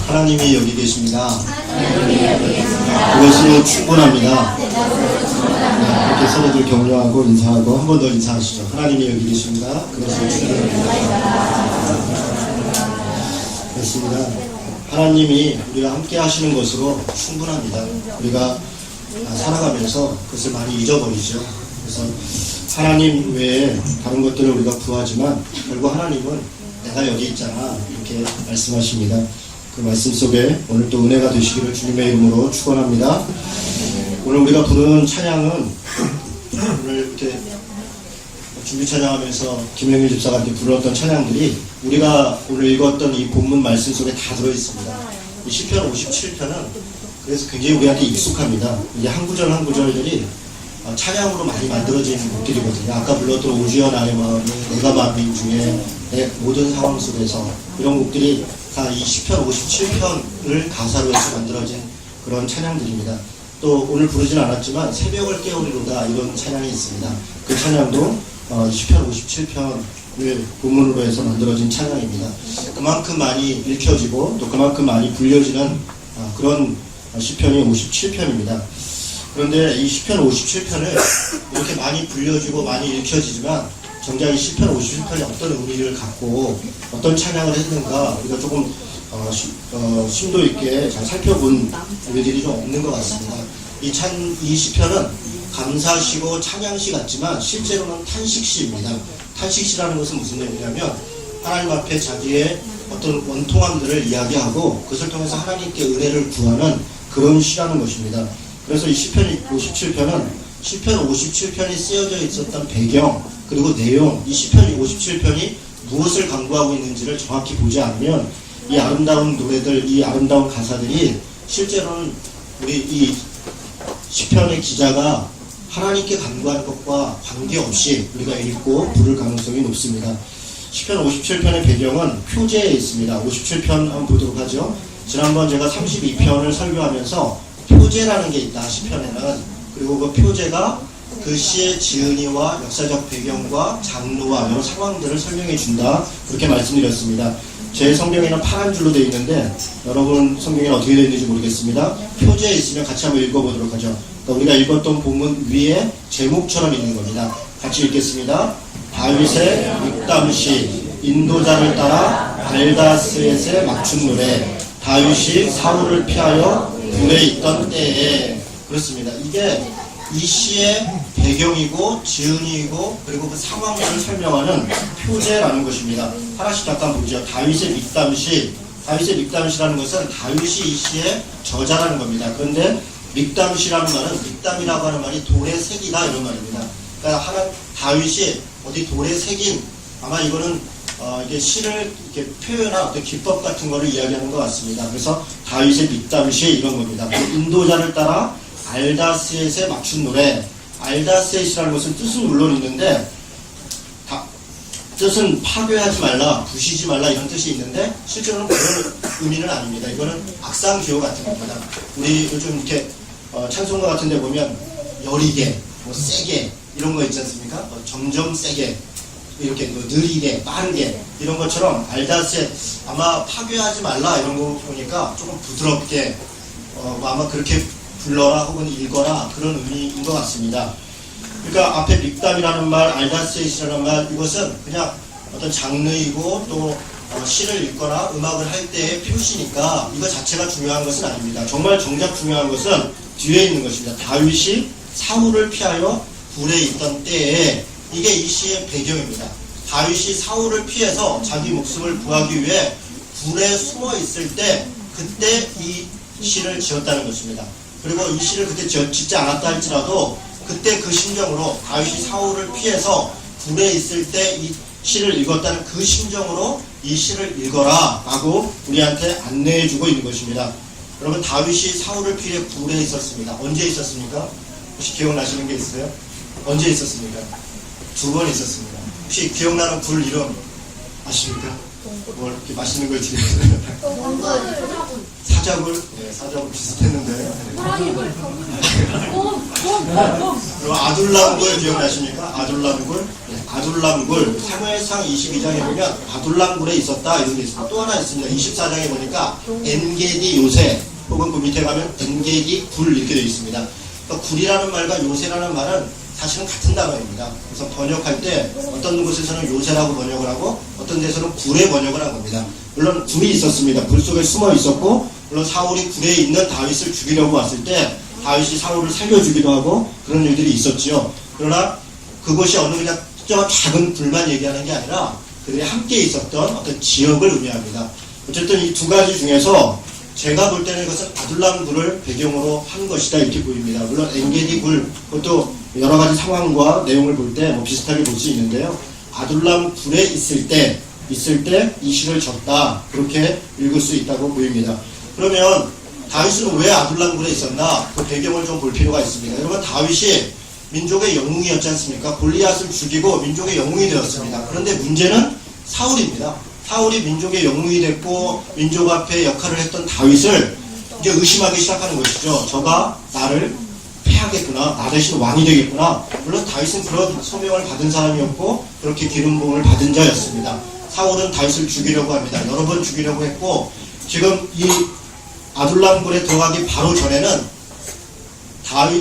하나님이 여기 계십니다. 그것으로 충분합니다. 이렇게 서로들 격려하고 인사하고 한 번 더 인사하시죠. 하나님이 여기 계십니다. 그것으로 충분합니다. 그렇습니다. 하나님이 우리가 함께 하시는 것으로 충분합니다. 우리가 살아가면서 그것을 많이 잊어버리죠. 그래서 하나님 외에 다른 것들을 우리가 구하지만 결국 하나님은 내가 여기 있잖아 이렇게 말씀하십니다. 그 말씀 속에 오늘 또 은혜가 되시기를 주님의 이름으로 축원합니다. 오늘 우리가 부르는 찬양은 오늘 이렇게 준비 찬양하면서 김영일 집사가 이렇게 불렀던 찬양들이 우리가 오늘 읽었던 이 본문 말씀 속에 다 들어있습니다. 이 시편 57편은 그래서 굉장히 우리한테 익숙합니다. 이게 한 구절 한 구절들이 찬양으로 많이 만들어진 곡들이거든요. 아까 불렀던 오주여 나의 마음이 내가 마음인 중에 내 모든 상황 속에서 이런 곡들이 다 이 시편 57편을 가사로 해서 만들어진 그런 찬양들입니다. 또 오늘 부르진 않았지만 새벽을 깨우리로다 이런 찬양이 있습니다. 그 찬양도 시편 57편을 본문으로 해서 만들어진 찬양입니다. 그만큼 많이 읽혀지고 또 그만큼 많이 불려지는 그런 시편이 57편입니다. 그런데 이 시편 57편을 이렇게 많이 불려지고 많이 읽혀지지만 정작 이 시편 57편이 어떤 의미를 갖고 어떤 찬양을 했는가 우리가 조금 심도 있게 잘 살펴본 일들이 좀 없는 것 같습니다. 이 시편은 감사시고 찬양시 같지만 실제로는 탄식시입니다. 탄식시라는 것은 무슨 의미냐면 하나님 앞에 자기의 어떤 원통함들을 이야기하고 그것을 통해서 하나님께 은혜를 구하는 그런 시라는 것입니다. 그래서 이 시편 57편은 시편 57편이 쓰여져 있었던 배경 그리고 내용 이 시편 57편이 무엇을 강구하고 있는지를 정확히 보지 않으면 이 아름다운 노래들 이 아름다운 가사들이 실제로는 우리 이 시편의 기자가 하나님께 간구하는 것과 관계없이 우리가 읽고 부를 가능성이 높습니다. 시편 57편의 배경은 표제에 있습니다. 57편 한번 보도록 하죠. 지난번 제가 32편을 설교하면서 표제라는 게 있다. 시편에는. 그리고 그 표제가 그 시의 지은이와 역사적 배경과 장르와 여러 상황들을 설명해 준다. 그렇게 말씀드렸습니다. 제 성경에는 파란 줄로 되어 있는데 여러분 성경에는 어떻게 되어 있는지 모르겠습니다. 표제에 있으면 같이 한번 읽어보도록 하죠. 그러니까 우리가 읽었던 본문 위에 제목처럼 있는 겁니다. 같이 읽겠습니다. 다윗의 믹담시 인도자를 따라 발다스엣의 맞춘 노래 다윗이 사울을 피하여 불에 있던 때에 그렇습니다. 이게 이 시의 배경이고 지은이고 그리고 그 상황을 설명하는 표제라는 것입니다. 하나씩 잠깐 보죠. 다윗의 믹담시 다윗의 믹담시라는 것은 다윗이 이 시의 저자라는 겁니다. 그런데 믹담시라는 말은 믹담이라고 하는 말이 돌에 새기다 이런 말입니다. 그러니까 다윗이 어디 돌에 새긴 아마 이거는 이게 시를 이렇게 표현한 어떤 기법 같은 거를 이야기하는 것 같습니다. 그래서 다윗의 믹담시 이런 겁니다. 인도자를 따라 알다스엣에 맞춘 노래 알다스엣이라는 것은 뜻은 물론 있는데 뜻은 파괴하지 말라, 부시지 말라 이런 뜻이 있는데 실제로는 그런 의미는 아닙니다. 이거는 악상 기호 같은 겁니다. 우리 요즘 이렇게 찬송가 같은 데 보면 여리게, 세게 이런 거 있지 않습니까? 점점 세게 이렇게 느리게, 빠르게 이런 것처럼 알다스엣 아마 파괴하지 말라 이런 거 보니까 조금 부드럽게 아마 그렇게 불러라 혹은 읽어라 그런 의미인 것 같습니다. 그러니까 앞에 믹담이라는 말, 알다스엣이라는 말 이것은 그냥 어떤 장르이고 또 시를 읽거나 음악을 할 때의 표시니까 이거 자체가 중요한 것은 아닙니다. 정말 정작 중요한 것은 뒤에 있는 것입니다. 다윗이 사울을 피하여 불에 있던 때에 이게 이 시의 배경입니다. 다윗이 사울을 피해서 자기 목숨을 구하기 위해 불에 숨어 있을 때 그때 이 시를 지었다는 것입니다. 그리고 이 시를 그때 짓지 않았다 할지라도 그때 그 심정으로 다윗이 사울을 피해서 불에 있을 때 이 시를 읽었다는 그 심정으로 이 시를 읽어라 라고 우리한테 안내해주고 있는 것입니다. 여러분 다윗이 사울을 피해 불에 있었습니다. 언제 있었습니까? 혹시 기억나시는 게 있어요? 언제 있었습니까? 2번 있었습니다. 혹시 기억나는 불 이름 아십니까? 뭐 이렇게 맛있는 걸 드리면서 사자굴 사자굴, 네, 사자굴 비슷했는데. 그리고 아둘람굴 기억나십니까? 아둘람굴. 네, 아둘람굴. 사무엘상 22장에 보면 아둘람굴에 있었다 이런 게 있습니다. 또 하나 있습니다. 24장에 보니까 엔게디 요새 혹은 그 밑에 가면 엔게디 굴 이렇게 되어 있습니다. 그러니까 굴이라는 말과 요새라는 말은 사실은 같은 단어입니다. 그래서 번역할 때 어떤 곳에서는 요새라고 번역을 하고 어떤 데서는 굴에 번역을 한 겁니다. 물론 굴이 있었습니다. 굴 속에 숨어 있었고 물론 사울이 굴에 있는 다윗을 죽이려고 왔을 때 다윗이 사울을 살려주기도 하고 그런 일들이 있었지요. 그러나 그것이 어느 그냥 특정한 작은 굴만 얘기하는 게 아니라 그들이 함께 있었던 어떤 지역을 의미합니다. 어쨌든 이 두 가지 중에서 제가 볼 때는 이것은 아둘람 굴을 배경으로 한 것이다 이렇게 보입니다. 물론 엔게디 굴 그것도 여러 가지 상황과 내용을 볼 때 뭐 비슷하게 볼 수 있는데요. 아둘람 굴에 있을 때 이 시를 졌다 그렇게 읽을 수 있다고 보입니다. 그러면 다윗은 왜 아둘람 굴에 있었나 그 배경을 좀 볼 필요가 있습니다. 여러분 다윗이 민족의 영웅이었지 않습니까? 골리앗을 죽이고 민족의 영웅이 되었습니다. 그런데 문제는 사울입니다. 사울이 민족의 영웅이 됐고 민족 앞에 역할을 했던 다윗을 이제 의심하기 시작하는 것이죠. 저가 나를 패하겠구나. 나 대신 왕이 되겠구나. 물론 다윗은 그런 소명을 받은 사람이었고 그렇게 기름 부음을 받은 자였습니다. 사울은 다윗을 죽이려고 합니다. 여러 번 죽이려고 했고 지금 이 아둘람굴에 들어가기 바로 전에는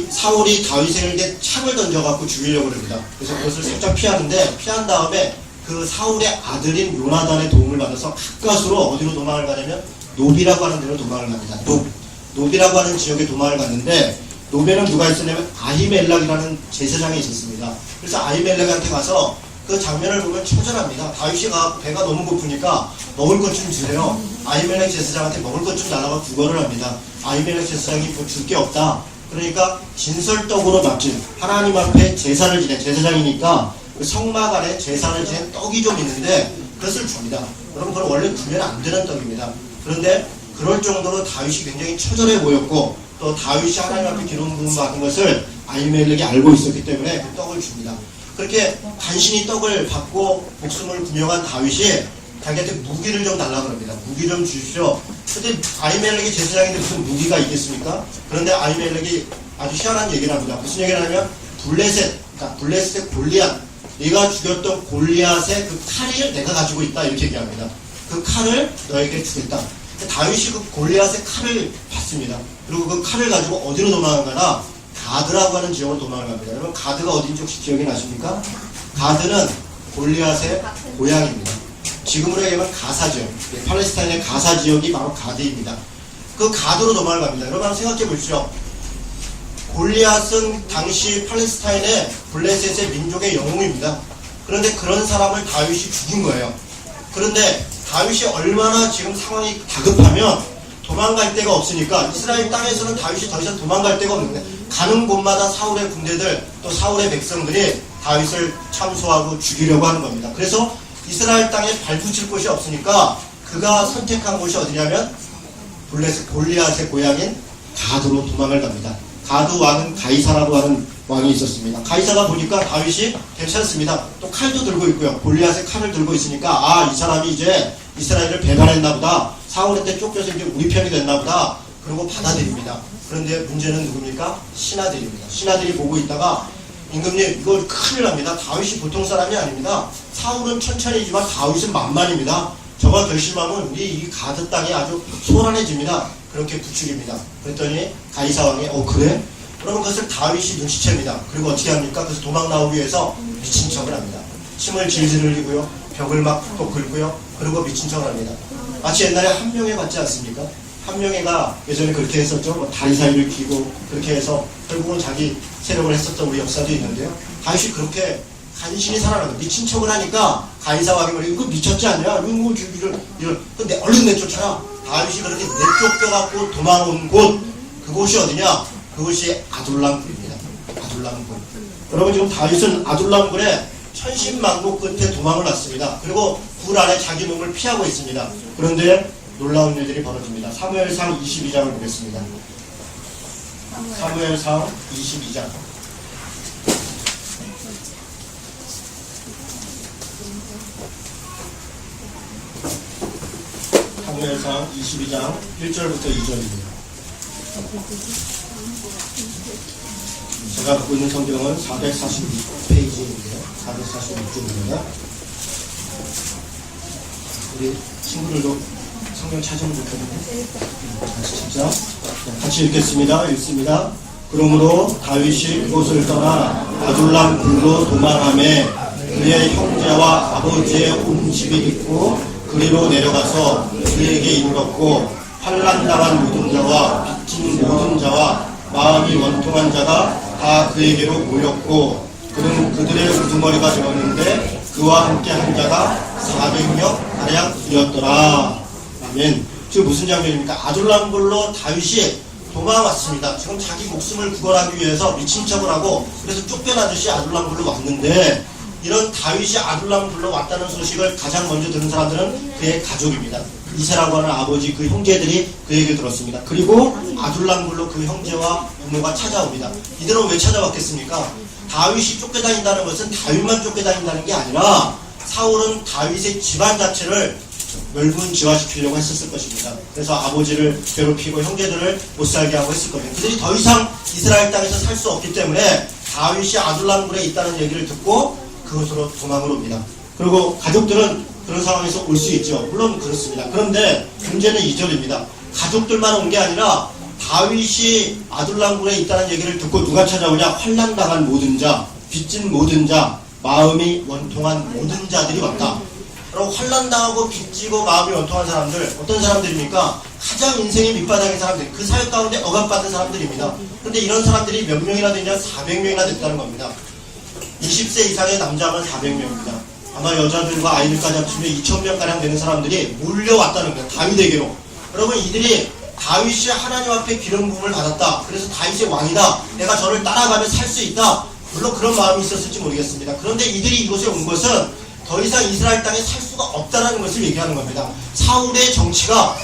사울이 다윗에게 창을 던져갖고 죽이려고 합니다. 그래서 그것을 살짝 피하는데 피한 다음에 그 사울의 아들인 요나단의 도움을 받아서 가까스로 어디로 도망을 가냐면 노비라고 하는 데로 도망을 갑니다. 노비라고 하는 지역에 도망을 갔는데 노비는 누가 있었냐면 아히멜렉이라는 제사장이 있었습니다. 그래서 아히멜렉한테 가서 그 장면을 보면 처절합니다. 다윗이 가서 배가 너무 고프니까 먹을 것 좀 주세요. 아히멜렉 제사장한테 먹을 것 좀 달라고 구걸을 합니다. 아히멜렉 제사장이 뭐 줄 게 없다. 그러니까 진설떡으로 맡긴 하나님 앞에 제사를 지낸 제사장이니까 그 성막 안에 제사를 지낸 떡이 좀 있는데 그것을 줍니다. 여러분 그건 원래 주면 안 되는 떡입니다. 그런데 그럴 정도로 다윗이 굉장히 처절해 보였고 또 다윗이 하나님 앞에 기름 부음 받은 것을 아히멜렉이 알고 있었기 때문에 그 떡을 줍니다. 그렇게 간신히 떡을 받고 목숨을 구명한 다윗이 자기한테 무기를 좀 달라고 합니다. 무기 좀 주십시오. 그때 아히멜렉이 제사장인데 무슨 무기가 있겠습니까? 그런데 아히멜렉이 아주 희한한 얘기를 합니다. 무슨 얘기를 하냐면 블레셋의 골리앗, 네가 죽였던 골리앗의 그 칼을 내가 가지고 있다 이렇게 얘기합니다. 그 칼을 너에게 주겠다. 다윗이 그 골리앗의 칼을 받습니다. 그리고 그 칼을 가지고 어디로 도망가나 가드라고 하는 지역으로 도망을 갑니다. 여러분 가드가 어딘지 혹시 기억이 나십니까? 가드는 골리앗의 고향입니다. 지금으로 얘기하면 가사 지역, 팔레스타인의 가사 지역이 바로 가드입니다. 그 가드로 도망을 갑니다. 여러분 한번 생각해 보십시오. 골리앗은 당시 팔레스타인의 블레셋의 민족의 영웅입니다. 그런데 그런 사람을 다윗이 죽인 거예요. 그런데 다윗이 얼마나 지금 상황이 다급하면 도망갈 데가 없으니까 이스라엘 땅에서는 다윗이 더 이상 도망갈 데가 없는데 가는 곳마다 사울의 군대들 또 사울의 백성들이 다윗을 참소하고 죽이려고 하는 겁니다. 그래서 이스라엘 땅에 발붙일 곳이 없으니까 그가 선택한 곳이 어디냐면 블레셋 골리앗의 고향인 가드로 도망을 갑니다. 가드 왕은 가이사라고 하는 왕이 있었습니다. 가이사가 보니까 다윗이 괜찮습니다. 또 칼도 들고 있고요. 골리앗의 칼을 들고 있으니까 이 사람이 이제 이스라엘을 배반했나 보다. 사울한테 쫓겨서 이제 우리 편이 됐나 보다. 그리고 받아들입니다. 그런데 문제는 누굽니까? 신하들입니다. 신하들이 보고 있다가 임금님 이거 큰일 납니다. 다윗이 보통 사람이 아닙니다. 사울은 천천히지만 다윗은 만만입니다. 저가 결심하면 우리 이 가드 땅이 아주 소란해집니다. 그렇게 부추깁니다. 그랬더니 가이사 왕이 그래? 그러면 그것을 다윗이 눈치챕니다. 그리고 어떻게 합니까? 그래서 도망 나오기 위해서 미친 척을 합니다. 침을 질질 흘리고요. 벽을 막 톡톡 긁고요. 그리고 미친 척을 합니다. 마치 옛날에 한명회 같지 않습니까? 한명회가 예전에 그렇게 했었죠. 뭐 다리 사이를 기고 그렇게 해서 결국은 자기 세력을 했었던 우리 역사도 있는데요. 다윗이 그렇게 간신히 살아나고 미친 척을 하니까 가이사 왕이 말이야 이거 미쳤지 않냐? 이런 근데 얼른 내쫓아라. 다윗이 그렇게 내쫓겨갖고 도망온 곳 그곳이 어디냐? 그것이 아둘람굴입니다. 아둘람굴. 여러분 지금 다윗은 아둘람굴에 천신만고 끝에 도망을 났습니다. 그리고 굴 안에 자기 몸을 피하고 있습니다. 그런데 놀라운 일들이 벌어집니다. 사무엘상 22장을 보겠습니다. 사무엘상 22장. 사무엘상 22장 1절부터 2절입니다. 제가 갖고 있는 성경은 446페이지입니다. 446쪽입니다. 우리 친구들도 성경 찾으면 좋겠는데 같이 읽겠습니다. 읽습니다. 그러므로 다윗이 그곳을 떠나 아둘람 굴로 도망하매 그의 형제와 아버지의 온 집이 있고 그리로 내려가서 그에게 이르렀고 환난당한 모든 자와 빚진 모든 자와 마음이 원통한 자가 다 그에게로 모였고 그는 그들의 우두머리가 되었는데 그와 함께 한 자가 400명 가량 되었더라. 아멘. 지금 무슨 장면입니까? 아둘람굴로 다윗이 도망왔습니다. 지금 자기 목숨을 구걸하기 위해서 미친 척을 하고 그래서 쫓겨나듯이 아둘람굴로 왔는데 이런 다윗이 아둘람굴로 왔다는 소식을 가장 먼저 들은 사람들은 그의 가족입니다. 이세라고 하는 아버지 그 형제들이 그 얘기를 들었습니다. 그리고 아둘람굴로 그 형제와 부모가 찾아옵니다. 이들은 왜 찾아왔겠습니까? 다윗이 쫓겨다닌다는 것은 다윗만 쫓겨다닌다는 게 아니라 사울은 다윗의 집안 자체를 멸분지화시키려고 했었을 것입니다. 그래서 아버지를 괴롭히고 형제들을 못살게 하고 했을 겁니다. 그들이 더 이상 이스라엘 땅에서 살 수 없기 때문에 다윗이 아둘람굴에 있다는 얘기를 듣고 그곳으로 도망을 옵니다. 그리고 가족들은 그런 상황에서 올 수 있죠. 물론 그렇습니다. 그런데 문제는 2절입니다. 가족들만 온 게 아니라 다윗이 아둘람굴에 있다는 얘기를 듣고 누가 찾아오냐? 환난당한 모든 자, 빚진 모든 자, 마음이 원통한 모든 자들이 왔다. 그리고 환난당하고 빚지고 마음이 원통한 사람들, 어떤 사람들입니까? 가장 인생의 밑바닥인 사람들, 그 사회 가운데 억압받은 사람들입니다. 그런데 이런 사람들이 몇 명이나 되냐? 400명이나 됐다는 겁니다. 20세 이상의 남자만 400명입니다. 아마 여자들과 아이들까지 합치면 2000명가량 되는 사람들이 몰려왔다는 거예요. 다윗에게로. 여러분, 이들이 다윗이 하나님 앞에 기름 부음을 받았다. 그래서 다윗의 왕이다. 내가 저를 따라가면 살 수 있다. 물론 그런 마음이 있었을지 모르겠습니다. 그런데 이들이 이곳에 온 것은 더 이상 이스라엘 땅에 살 수가 없다는 것을 얘기하는 겁니다. 사울의 정치가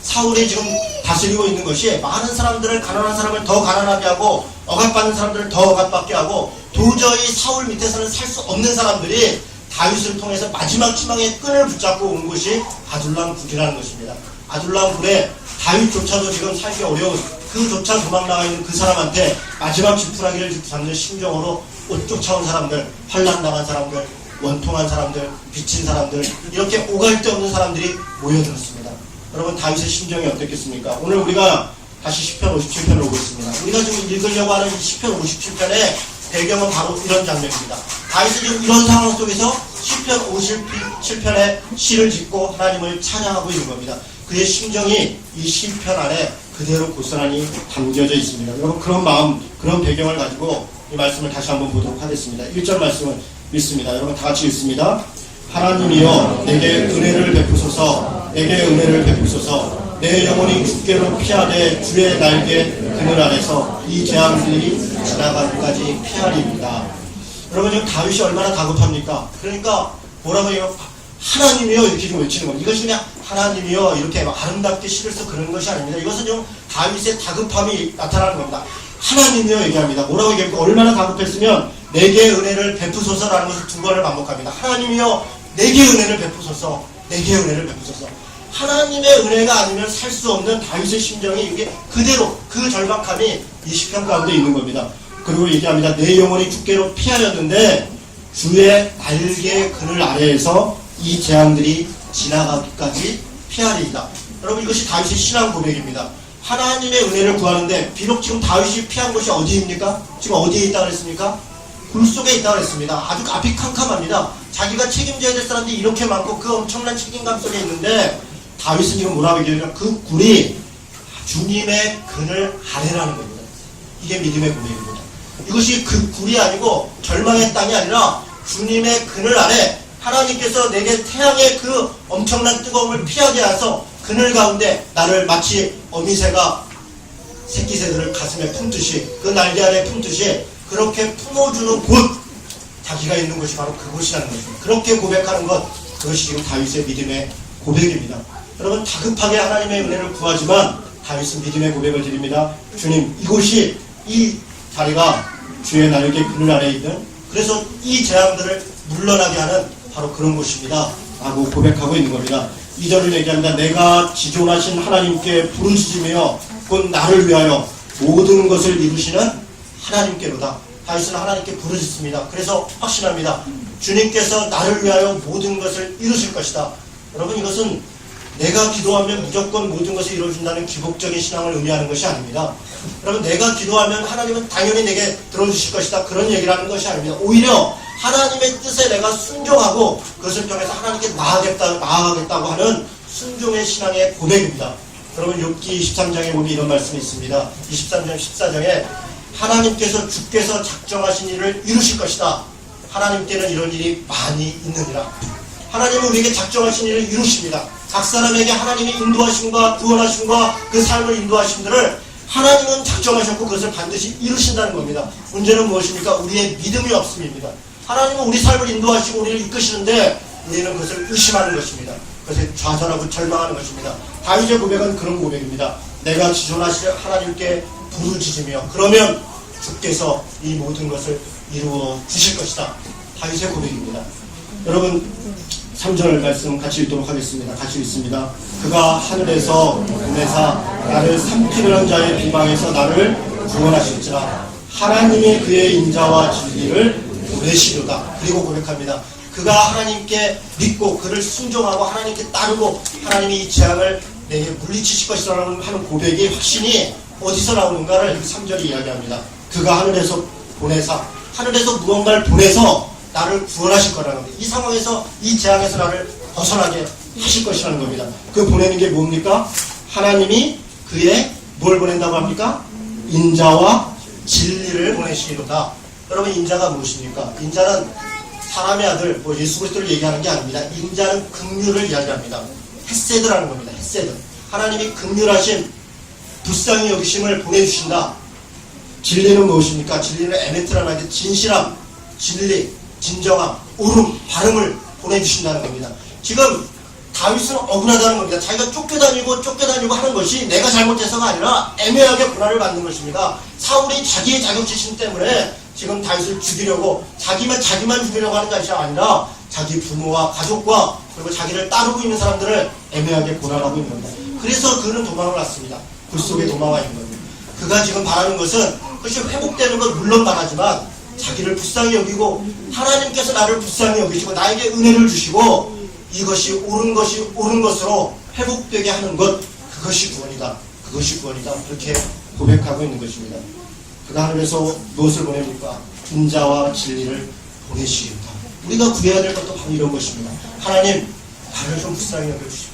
사울이 지금 다스리고 있는 것이 많은 사람들을, 가난한 사람을 더 가난하게 하고 억압받는 사람들을 더 억압받게 하고 도저히 사울 밑에서는 살 수 없는 사람들이 다윗을 통해서 마지막 희망의 끈을 붙잡고 온 곳이 아둘람굴이라는 것입니다. 아둘람굴에 다윗조차도 지금 살기 어려운 그조차 도망나가 있는 그 사람한테 마지막 지푸라기를 잡는 심정으로 옷 쫓아온 사람들, 환난당한 사람들, 원통한 사람들, 빚진 사람들, 이렇게 오갈 데 없는 사람들이 모여들었습니다. 여러분, 다윗의 심정이 어떻겠습니까? 오늘 우리가 다시 시편 57편을 오고 있습니다. 우리가 지금 읽으려고 하는 이 시편 57편의 배경은 바로 이런 장면입니다. 다윗이 지금 이런 상황 속에서 시편 57편의 시를 짓고 하나님을 찬양하고 있는 겁니다. 그의 심정이 이 시편 안에 그대로 고스란히 담겨져 있습니다. 여러분, 그런 마음, 그런 배경을 가지고 이 말씀을 다시 한번 보도록 하겠습니다. 1절 말씀을 읽습니다. 여러분, 다 같이 읽습니다. 하나님이여 내게 은혜를 베푸소서, 내게 은혜를 베푸소서. 내 영혼이 주께로 피하되 주의 날개 그늘 아래서 이 재앙들이 지나가기까지 피하리입니다. 여러분, 지금 다윗이 얼마나 다급합니까? 그러니까 뭐라고 해요? 하나님이여 이렇게 좀 외치는 겁니다. 이것이 그냥 하나님이여 이렇게 아름답게 시를 써 그러는 것이 아닙니다. 이것은 좀 다윗의 다급함이 나타나는 겁니다. 하나님이여 얘기합니다. 뭐라고 얘기합니까? 얼마나 다급했으면 내게 은혜를 베푸소서라는 것을 두 번을 반복합니다. 하나님이여 내게 은혜를 베푸소서, 내게 은혜를 베푸소서. 하나님의 은혜가 아니면 살 수 없는 다윗의 심정이 이게 그대로 그 절박함이 이 시편 가운데 있는 겁니다. 그리고 얘기합니다. 내 영혼이 주께로 피하였는데 주의 날개 그늘 아래에서 이 재앙들이 지나가기까지 피하리이다. 여러분, 이것이 다윗의 신앙 고백입니다. 하나님의 은혜를 구하는데 비록 지금 다윗이 피한 곳이 어디입니까? 지금 어디에 있다고 했습니까? 굴 속에 있다고 했습니다. 아주 앞이 캄캄합니다. 자기가 책임져야 될 사람들이 이렇게 많고 그 엄청난 책임감 속에 있는데 다윗은 지금 뭐라고 얘기하냐면 그 굴이 주님의 그늘 아래라는 겁니다. 이게 믿음의 고백입니다. 이것이 그 굴이 아니고 절망의 땅이 아니라 주님의 그늘 아래, 하나님께서 내게 태양의 그 엄청난 뜨거움을 피하게 하셔서 그늘 가운데 나를 마치 어미새가 새끼새들을 가슴에 품듯이, 그 날개 아래 품듯이 그렇게 품어주는 곳, 자기가 있는 곳이 바로 그곳이라는 것입니다. 그렇게 고백하는 것, 그것이 지금 다윗의 믿음의 고백입니다. 여러분, 다급하게 하나님의 은혜를 구하지만 다윗은 믿음의 고백을 드립니다. 주님, 이곳이, 이 자리가 주의 날개 그늘 아래에 있는, 그래서 이 재앙들을 물러나게 하는 바로 그런 곳입니다 라고 고백하고 있는 겁니다. 2절을 얘기합니다. 내가 지존하신 하나님께 부르짖으며 곧 나를 위하여 모든 것을 이루시는 하나님께로다. 다윗은 하나님께 부르짖습니다. 그래서 확신합니다. 주님께서 나를 위하여 모든 것을 이루실 것이다. 여러분, 이것은 내가 기도하면 무조건 모든 것을 이루어준다는 기복적인 신앙을 의미하는 것이 아닙니다. 여러분, 내가 기도하면 하나님은 당연히 내게 들어주실 것이다, 그런 얘기를 하는 것이 아닙니다. 오히려 하나님의 뜻에 내가 순종하고 그것을 통해서 하나님께 나아가겠다고 하는 순종의 신앙의 고백입니다. 여러분, 욥기 23장에 보면 이런 말씀이 있습니다. 23장 14장에 하나님께서 주께서 작정하신 일을 이루실 것이다. 하나님께는 이런 일이 많이 있느니라. 하나님은 우리에게 작정하신 일을 이루십니다. 각 사람에게 하나님이 인도하심과 구원하심과 그 삶을 인도하심들을 하나님은 작정하셨고 그것을 반드시 이루신다는 겁니다. 문제는 무엇입니까? 우리의 믿음이 없음입니다. 하나님은 우리 삶을 인도하시고 우리를 이끄시는데 우리는 그것을 의심하는 것입니다. 그것에 좌절하고 절망하는 것입니다. 다윗의 고백은 그런 고백입니다. 내가 지존하실 하나님께 부르짖으며 그러면 주께서 이 모든 것을 이루어 주실 것이다. 다윗의 고백입니다. 여러분, 3절 말씀 같이 읽도록 하겠습니다. 같이 읽습니다. 그가 하늘에서 보내사 나를 삼키려는 자의 비방에서 나를 구원하실지라. 하나님이 그의 인자와 진리를 보내시려다. 그리고 고백합니다. 그가 하나님께 믿고 그를 순종하고 하나님께 따르고 하나님이 이 재앙을 내게 물리치실 것이라는 하는 고백이 확신이 어디서 나오는가를 3절이 이야기합니다. 그가 하늘에서 보내사, 하늘에서 무언가를 보내서 나를 구원하실 거라는 겁니다. 이 상황에서, 이 재앙에서 나를 벗어나게 하실 것이라는 겁니다. 그 보내는 게 뭡니까? 하나님이 그의 뭘 보낸다고 합니까? 인자와 진리를 보내시리로다. 여러분, 인자가 무엇입니까? 인자는 사람의 아들, 예수 그리스도를 얘기하는 게 아닙니다. 인자는 긍휼을 이야기합니다. 헤세드라는 겁니다. 헤세드. 하나님이 긍휼하신 불쌍히 여기심을 보내주신다. 진리는 무엇입니까? 진리는 에메트라는 게 진실함, 진리, 진정함, 옳음, 바름을 보내주신다는 겁니다. 지금 다윗은 억울하다는 겁니다. 자기가 쫓겨다니고 하는 것이 내가 잘못해서가 아니라 애매하게 고난을 받는 것입니다. 사울이 자기의 자격지심 때문에 지금 다윗을 죽이려고 자기만 죽이려고 하는 것이 아니라 자기 부모와 가족과 그리고 자기를 따르고 있는 사람들을 애매하게 고난하고 있는 겁니다. 그래서 그는 도망을 갔습니다. 굴 속에 도망와 있는 겁니다. 그가 지금 바라는 것은 그것이 회복되는 건 물론 바라지만 자기를 불쌍히 여기고 하나님께서 나를 불쌍히 여기시고 나에게 은혜를 주시고 이것이 옳은 것으로 회복되게 하는 것, 그것이 구원이다. 그렇게 고백하고 있는 것입니다. 그가 하늘에서 무엇을 보냅니까? 인자와 진리를 보내시겠다. 우리가 구해야 될 것도 바로 이런 것입니다. 하나님, 나를 좀 불쌍히 여겨주십시오.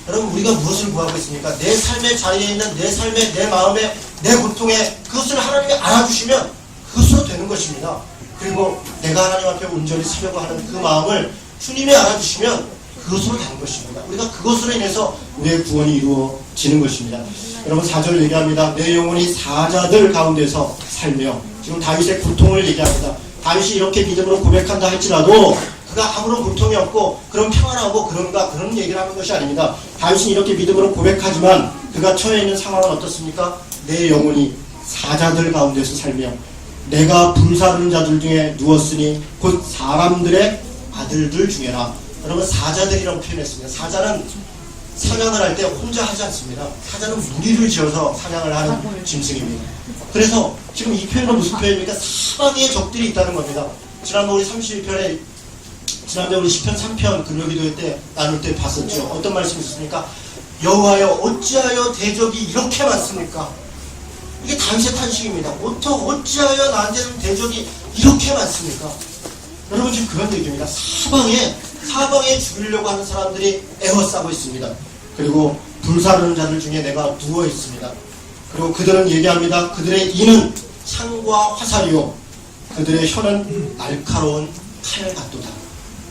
여러분, 우리가 무엇을 구하고 있습니까? 내 삶의 자리에 있는 내 삶의, 내 마음의, 내 고통에 그것을 하나님이 알아주시면 그것으로 되는 것입니다. 그리고 내가 하나님 앞에 온전히 서려고 하는 그 마음을 주님이 알아주시면 그것으로 되는 것입니다. 우리가 그것으로 인해서 우리의 구원이 이루어지는 것입니다. 여러분, 4절 얘기합니다. 내 영혼이 사자들 가운데서 살며, 지금 다윗의 고통을 얘기합니다. 다윗이 이렇게 믿음으로 고백한다 할지라도 그가 아무런 고통이 없고 그런 평안하고 그런 얘기를 하는 것이 아닙니다. 다윗은 이렇게 믿음으로 고백하지만 그가 처해 있는 상황은 어떻습니까? 내 영혼이 사자들 가운데서 살며 내가 불사르는 자들 중에 누웠으니 곧 사람들의 아들들 중에라. 여러분, 사자들이라고 표현했습니다. 사자는 사냥을 할 때 혼자 하지 않습니다. 사자는 무리를 지어서 사냥을 하는 짐승입니다. 그래서 지금 이 표현은 무슨 표현입니까? 사방에 적들이 있다는 겁니다. 지난번 우리 32편에 지난번에 우리 시편 3편 금요기도 때 나눌 때 봤었죠. 어떤 말씀이 있습니까? 여호와여, 어찌하여 대적이 이렇게 많습니까? 이게 다윗의 탄식입니다. 어찌하여 나한테는 대적이 이렇게 많습니까? 여러분, 지금 그런 얘기입니다. 사방에 죽이려고 하는 사람들이 에워싸고 있습니다. 그리고 불사르는 자들 중에 내가 누워 있습니다. 그리고 그들은 얘기합니다. 그들의 이는 창과 화살이요 그들의 혀는 날카로운 칼 같도다.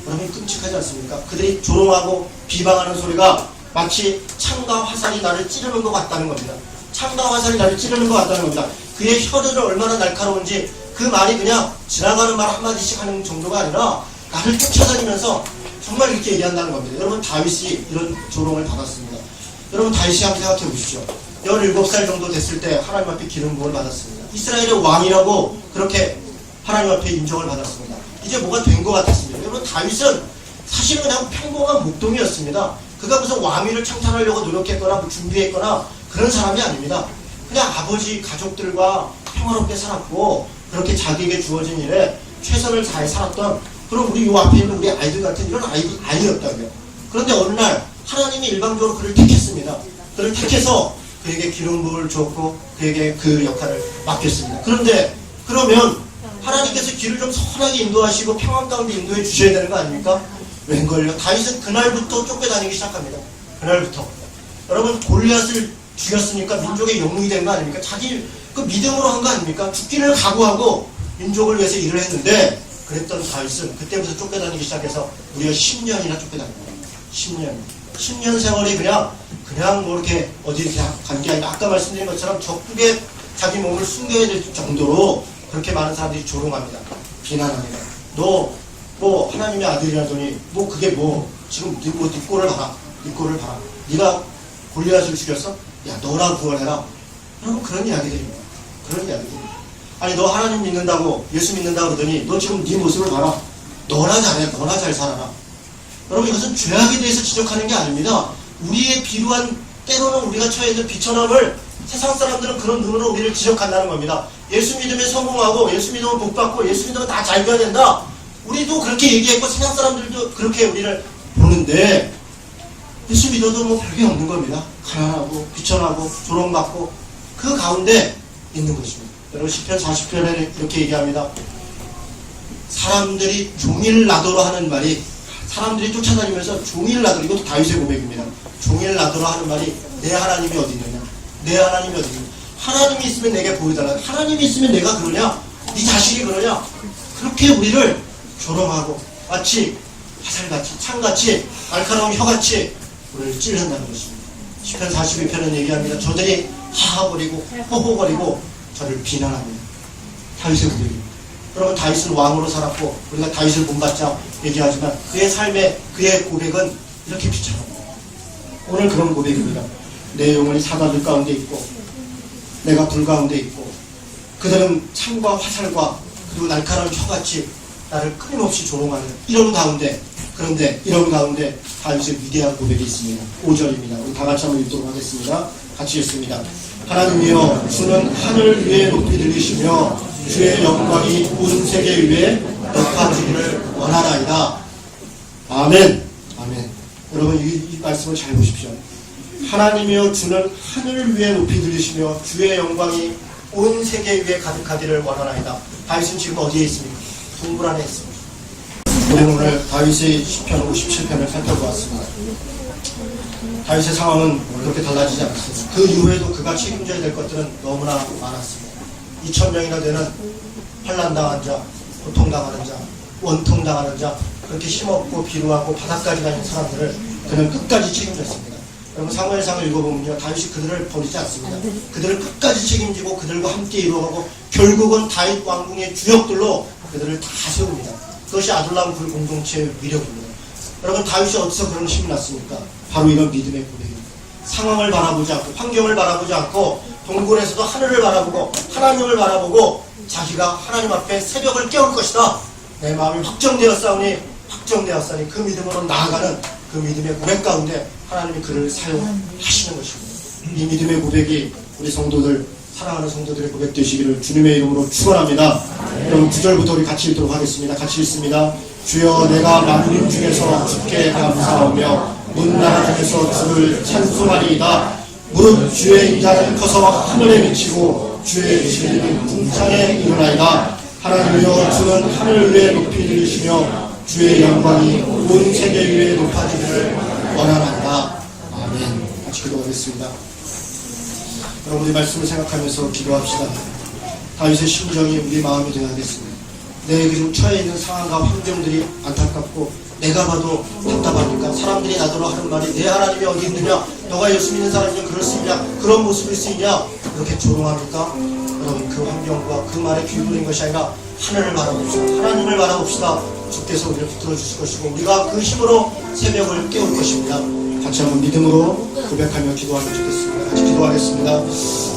여러분, 끔찍하지 않습니까? 그들이 조롱하고 비방하는 소리가 마치 창과 화살이 나를 찌르는 것 같다는 겁니다. 창과 화살이 나를 찌르는 것 같다는 겁니다. 그의 혀들은 얼마나 날카로운지 그 말이 그냥 지나가는 말 한마디씩 하는 정도가 아니라 나를 쫓아다니면서 정말 이렇게 얘기한다는 겁니다. 여러분, 다윗이 이런 조롱을 받았습니다. 여러분, 다윗이 한번 생각해 보십시오. 17살 정도 됐을 때 하나님 앞에 기름 부음을 받았습니다. 이스라엘의 왕이라고 그렇게 하나님 앞에 인정을 받았습니다. 이제 뭐가 된 것 같았습니다. 여러분, 다윗은 사실은 그냥 평범한 목동이었습니다. 그가 무슨 왕위를 창탈하려고 노력했거나 뭐 준비했거나 그런 사람이 아닙니다. 그냥 아버지 가족들과 평화롭게 살았고 그렇게 자기에게 주어진 일에 최선을 다해 살았던 그런 우리 요 앞에 있는 우리 아이들 같은 이런 아이였다고요. 그런데 어느 날 하나님이 일방적으로 그를 택했습니다. 그를 택해서 그에게 기름 부음을 줬고 그에게 그 역할을 맡겼습니다. 그런데 그러면 하나님께서 길을 좀 선하게 인도하시고 평안 가운데 인도해 주셔야 되는 거 아닙니까? 웬걸요? 다윗은 그날부터 쫓겨다니기 시작합니다. 그날부터. 여러분 골리앗을 죽였으니까 민족의 영웅이 된 거 아닙니까? 자기 그 믿음으로 한 거 아닙니까? 죽기를 각오하고 민족을 위해서 일을 했는데 그랬던 다윗은 그때부터 쫓겨다니기 시작해서 무려 10년이나 쫓겨다닙니다. 10년 세월이 그냥 뭐 이렇게 어디 이렇게 간 게 아니라 아까 말씀드린 것처럼 적국에 자기 몸을 숨겨야 될 정도로 그렇게 많은 사람들이 조롱합니다. 비난합니다. 너 뭐 하나님의 아들이라더니 뭐 그게 뭐 지금 네 꼴을 봐라. 네 꼴을 봐라. 네가 골리앗을 죽였어? 야 너나 구원해라. 여러분 그런 이야기들입니다. 그런 이야기들입니다. 아니 너 하나님 믿는다고 예수 믿는다고 그러더니 너 지금 네 모습을 봐라. 너나 잘해. 너나 잘 살아라. 여러분 이것은 죄악에 대해서 지적하는 게 아닙니다. 우리의 비루한 때로는 우리가 처해 있는 비천함을 세상 사람들은 그런 눈으로 우리를 지적한다는 겁니다. 예수 믿으면 성공하고 예수 믿으면 복받고 예수 믿으면 다 잘 돼야 된다. 우리도 그렇게 얘기했고 세상 사람들도 그렇게 우리를 보는데 예수 믿어도 뭐 별게 없는 겁니다. 가난하고 비천하고 조롱받고 그 가운데 있는 것입니다. 여러분 시편 40편에 이렇게 얘기합니다. 사람들이 종일 나더러 하는 말이 사람들이 쫓아다니면서 종일 나더러 이것도 다윗의 고백입니다. 종일 나더러 하는 말이 내 하나님이 어디 있느냐 내 하나님이 어디 있느냐 하나님이 있으면 내게 보여달라 하나님이 있으면 내가 그러냐 네 자식이 그러냐 그렇게 우리를 조롱하고 마치 화살같이 창같이 날카로운 혀같이 우리를 찌른다는 것입니다. 시편 42편은 얘기합니다. 저들이 하하거리고 호호거리고 저를 비난합니다. 다윗의 고백입니다. 여러분 다윗은 왕으로 살았고 우리가 다윗을 본받자 얘기하지만 그의 삶의 그의 고백은 이렇게 비춰갑니다. 오늘 그런 고백입니다. 내 영혼이 사다들 가운데 있고 내가 불 가운데 있고 그들은 창과 화살과 그리고 날카로운 혀같이 나를 끊임없이 조롱하는 이런 가운데 그런데 이런 가운데 다윗의 위대한 고백이 있습니다. 5절입니다. 우리 다 같이 한번 읽도록 하겠습니다. 같이 읽습니다. 하나님이여 주는 하늘 위에 높이 들리시며 주의 영광이 온 세계 위에 높아지기를 원하나이다. 아멘. 아멘. 여러분 이 말씀을 잘 보십시오. 하나님이여 주는 하늘 위에 높이 들리시며 주의 영광이 온 세계 위에 가득하기를 원하나이다. 다윗은 지금 어디에 있습니까? 동굴 안에 있습니다. 우리는 오늘 다윗의 시편 57편을 살펴보았습니다. 다윗의 상황은 그렇게 달라지지 않습니다. 그 이후에도 그가 책임져야 될 것들은 너무나 많았습니다. 2000명이나 되는 환난당한 자, 고통당하는 자, 원통당하는 자, 그렇게 힘없고 비루하고 바닥까지 가는 사람들을 그는 끝까지 책임졌습니다. 여러분 사무엘상을 읽어보면요 다윗이 그들을 버리지 않습니다. 그들을 끝까지 책임지고 그들과 함께 이루어가고 결국은 다윗 왕궁의 주역들로 그들을 다 세웁니다. 그것이 아둘람 굴 공동체의 위력입니다. 여러분 다윗이 어디서 그런 힘이 났습니까? 바로 이런 믿음의 고백입니다. 상황을 바라보지 않고 환경을 바라보지 않고 동굴에서도 하늘을 바라보고 하나님을 바라보고 자기가 하나님 앞에 새벽을 깨울 것이다. 내 마음이 확정되었사오니 그 믿음으로 나아가는 그 믿음의 고백 가운데 하나님이 그를 사용하시는 것입니다. 이 믿음의 고백이 우리 성도들 사랑하는 성도들의 고백 되시기를 주님의 이름으로 축원합니다. 여러분 9절부터 우리 같이 읽도록 하겠습니다. 같이 읽습니다. 주여 내가 만민 중에서 주께 감사하며 문나라 중에서 주를 찬송하리이다. 무릇 주의 인자는 커서 하늘에 미치고 주의 진리는 궁창에 이르나이다. 하나님이여 주는 하늘 위에 높이 들리시며 주의 영광이 온 세계 위에 높아지기를 원하나이다. 아멘. 같이 기도하겠습니다. 여러분 우리 말씀을 생각하면서 기도합시다. 다윗의 심정이 우리 마음이 되어야겠습니다. 내 지금 처해 있는 상황과 환경들이 안타깝고 내가 봐도 답답하니까 사람들이 나더러 하는 말이 내 하나님이 어디 있느냐 너가 예수 믿는 사람이냐 그럴 수 있냐 그런 모습일 수 있냐 그렇게 조롱합니까? 여러분 그 환경과 그 말에 귀 기울인 것이 아니라 하늘을 바라봅시다. 하나님을 바라봅시다. 주께서 우리를 붙들어 주실 것이고 우리가 그 힘으로 새벽을 깨울 것입니다. 같이 한번 믿음으로 고백하며 기도하면 좋겠습니다. 같이 기도하겠습니다.